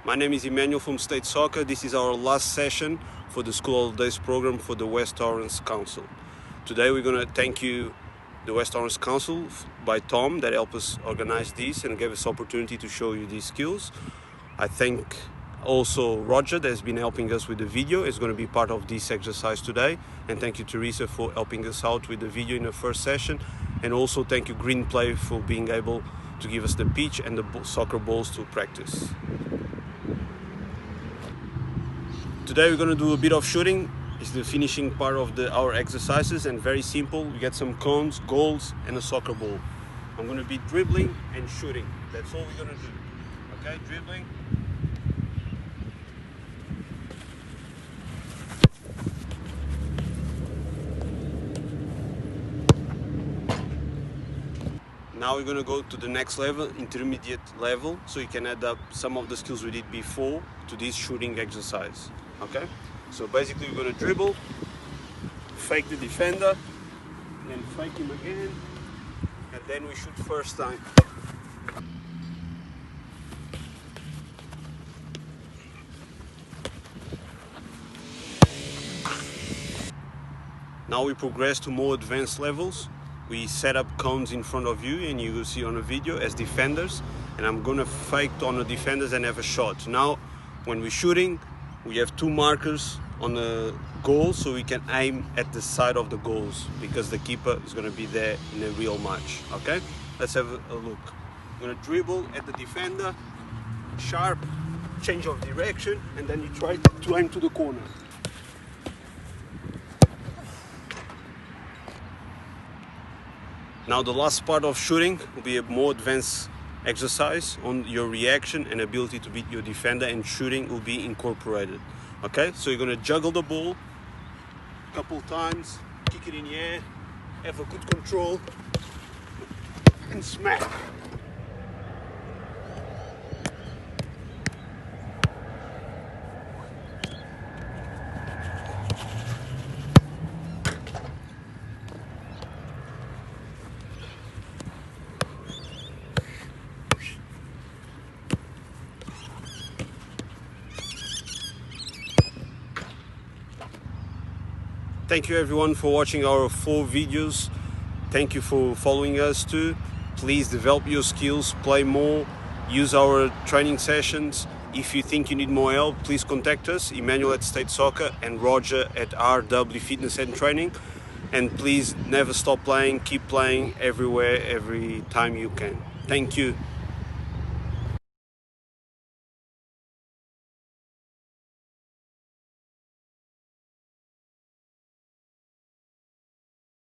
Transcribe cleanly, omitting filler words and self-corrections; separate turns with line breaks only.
My name is Emanuel from State Soccer. This is our last session for the School Holidays program for the West Orange Council. Today we're going to thank you, the West Orange Council, by Tom, that helped us organize this and gave us opportunity to show you these skills. I thank also Roger, that has been helping us with the video. It's going to be part of this exercise today. And thank you, Teresa, for helping us out with the video in the first session. And also thank you, Green Play, for being able to give us the pitch and the soccer balls to practice. Today we're going to do a bit of shooting. It's the finishing part of our exercises, and very simple. We get some cones, goals, and a soccer ball. I'm going to be dribbling and shooting. That's all we're going to do. Okay, dribbling. Now we're going to go to the next level, intermediate level, so you can add up some of the skills we did before to this shooting exercise. Okay? So basically we're going to dribble, fake the defender, then fake him again, and then we shoot first time. Now we progress to more advanced levels. We set up cones in front of you, and you will see on the video, as defenders, and I'm gonna fake on the defenders and have a shot. Now when we're shooting, we have two markers on the goal, so we can aim at the side of the goals, because the keeper is gonna be there in a real match. Okay, let's have a look. I'm gonna dribble at the defender, sharp change of direction, and then you try to aim to the corner. Now the last part of shooting will be a more advanced exercise on your reaction and ability to beat your defender, and shooting will be incorporated. Okay, so you're going to juggle the ball a couple times, kick it in the air, have a good control, and smack. Thank you everyone for watching our 4 videos. Thank you for following us too. Please develop your skills, play more, use our training sessions. If you think you need more help, please contact us, Emanuel at State Soccer and Roger at RW Fitness and Training. And please never stop playing, keep playing everywhere, every time you can. Thank you.